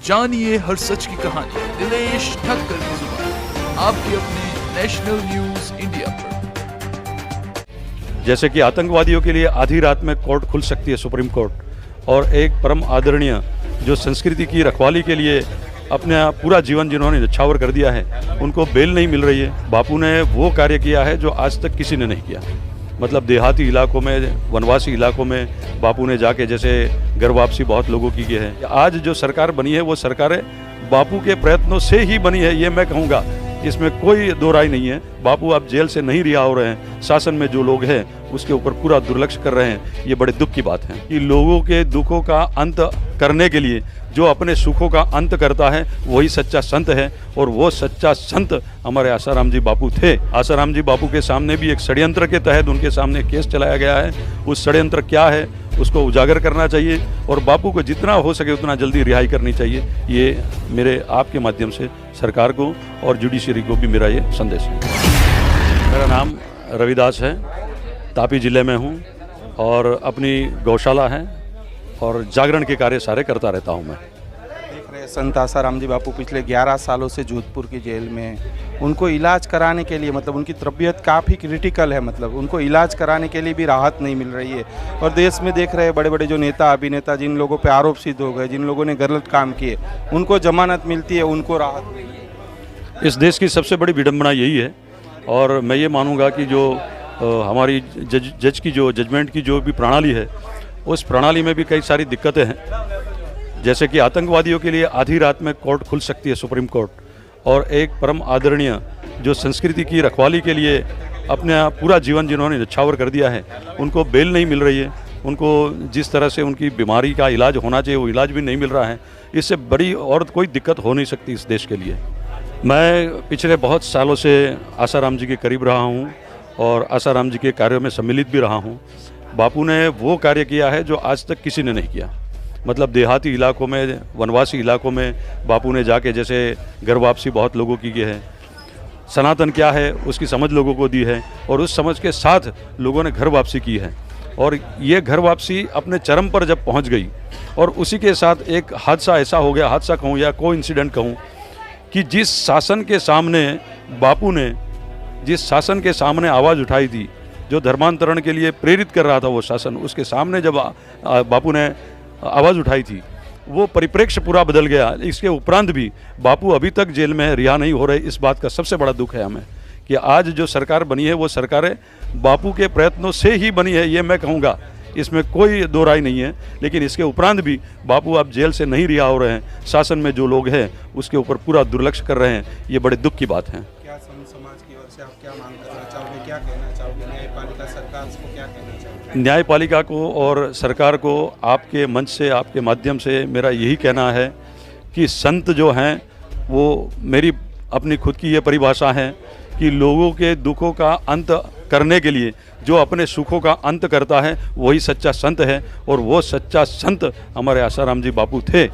जानिए हर सच की कहानी दिनेश ठक्कर की जुबान आपके अपने नेशनल न्यूज इंडिया पर। जैसे कि आतंकवादियों के लिए आधी रात में कोर्ट खुल सकती है, सुप्रीम कोर्ट, और एक परम आदरणीय जो संस्कृति की रखवाली के लिए अपना पूरा जीवन जिन्होंने न्यौछावर कर दिया है, उनको बेल नहीं मिल रही है। बापू ने वो कार्य किया है जो आज तक किसी ने नहीं किया। मतलब देहाती इलाकों में, वनवासी इलाकों में बापू ने जाके, जैसे घर वापसी बहुत लोगों की है। आज जो सरकार बनी है वो सरकार बापू के प्रयत्नों से ही बनी है, ये मैं कहूँगा, इसमें कोई दो राय नहीं है। बापू अब जेल से नहीं रिहा हो रहे हैं, शासन में जो लोग हैं उसके ऊपर पूरा दुर्लक्ष्य कर रहे हैं। ये बड़े दुख की बात है कि लोगों के दुखों का अंत करने के लिए जो अपने सुखों का अंत करता है वही सच्चा संत है, और वो सच्चा संत हमारे आसाराम जी बापू थे। आसाराम जी बापू के सामने भी एक षड्यंत्र के तहत उनके सामने केस चलाया गया है। उस षड्यंत्र क्या है उसको उजागर करना चाहिए, और बापू को जितना हो सके उतना जल्दी रिहाई करनी चाहिए। ये मेरे आपके माध्यम से सरकार को और जुडिशरी को भी मेरा ये संदेश है। मेरा नाम रविदास है, तापी जिले में हूँ, और अपनी गौशाला है और जागरण के कार्य सारे करता रहता हूँ मैं। देख रहे हैं संत आसाराम जी बापू पिछले 11 सालों से जोधपुर की जेल में। उनको इलाज कराने के लिए, मतलब उनकी तबीयत काफ़ी क्रिटिकल है, मतलब उनको इलाज कराने के लिए भी राहत नहीं मिल रही है। और देश में देख रहे हैं बड़े बड़े जो नेता अभिनेता, जिन लोगों पे आरोप सिद्ध हो गए, जिन लोगों ने गलत काम किए, उनको जमानत मिलती है, उनको राहत मिलती है। इस देश की सबसे बड़ी विडंबना यही है, और मैं ये मानूंगा कि जो हमारी जज की जो जजमेंट की जो भी प्रणाली है, उस प्रणाली में भी कई सारी दिक्कतें हैं। जैसे कि आतंकवादियों के लिए आधी रात में कोर्ट खुल सकती है, सुप्रीम कोर्ट, और एक परम आदरणीय जो संस्कृति की रखवाली के लिए अपना पूरा जीवन जिन्होंने न्यौछावर कर दिया है, उनको बेल नहीं मिल रही है। उनको जिस तरह से उनकी बीमारी का इलाज होना चाहिए वो इलाज भी नहीं मिल रहा है। इससे बड़ी और कोई दिक्कत हो नहीं सकती इस देश के लिए। मैं पिछले बहुत सालों से आसाराम जी के करीब रहा हूँ और आसाराम जी के कार्यों में सम्मिलित भी रहा हूँ। बापू ने वो कार्य किया है जो आज तक किसी ने नहीं किया। मतलब देहाती इलाकों में, वनवासी इलाकों में बापू ने जाके, जैसे घर वापसी बहुत लोगों की है, सनातन क्या है उसकी समझ लोगों को दी है, और उस समझ के साथ लोगों ने घर वापसी की है। और ये घर वापसी अपने चरम पर जब पहुंच गई, और उसी के साथ एक हादसा ऐसा हो गया, हादसा कहूँ या को इंसिडेंट कहूँ, कि जिस शासन के सामने बापू ने जिस शासन के सामने आवाज़ उठाई थी, जो धर्मांतरण के लिए प्रेरित कर रहा था वो शासन, उसके सामने जब बापू ने आवाज़ उठाई थी, वो परिप्रेक्ष्य पूरा बदल गया। इसके उपरांत भी बापू अभी तक जेल में रिहा नहीं हो रहे। इस बात का सबसे बड़ा दुख है हमें कि आज जो सरकार बनी है वो सरकार बापू के प्रयत्नों से ही बनी है, ये मैं कहूँगा, इसमें कोई दो राय नहीं है। लेकिन इसके उपरांत भी बापू अब जेल से नहीं रिहा हो रहे हैं, शासन में जो लोग हैं उसके ऊपर पूरा दुर्लक्ष्य कर रहे हैं। ये बड़े दुख की बात है। क्या समाज की ओर से आप क्या मांग करना चाहोगे, क्या कहना चाहोगे? न्यायपालिका सरकार को क्या कहना चाहोगे? न्यायपालिका को और सरकार को आपके मंच से, आपके माध्यम से मेरा यही कहना है कि संत जो हैं, वो मेरी अपनी खुद की ये परिभाषा है कि लोगों के दुखों का अंत करने के लिए जो अपने सुखों का अंत करता है वही सच्चा संत है, और वो सच्चा संत हमारे आसाराम जी बापू थे।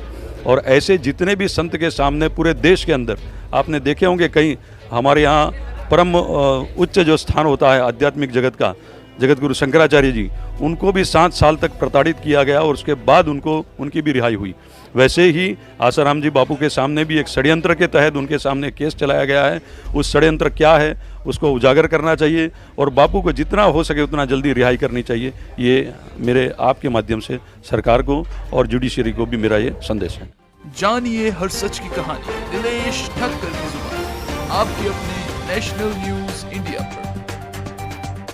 और ऐसे जितने भी संत के सामने पूरे देश के अंदर आपने देखे होंगे, कहीं हमारे यहाँ परम उच्च जो स्थान होता है आध्यात्मिक जगत का, जगत गुरु शंकराचार्य जी, उनको भी 7 साल तक प्रताड़ित किया गया, और उसके बाद उनकी भी रिहाई हुई। वैसे ही आसाराम जी बापू के सामने भी एक षड्यंत्र के तहत उनके सामने केस चलाया गया है। उस षड्यंत्र क्या है उसको उजागर करना चाहिए, और बापू को जितना हो सके उतना जल्दी रिहाई करनी चाहिए। ये मेरे आपके माध्यम से सरकार को और जुडिशरी को भी मेरा ये संदेश है। जानिए हर सच की कहानी दिनेश ठक्कर की जुबान आपके अपने नेशनल न्यूज इंडिया पर।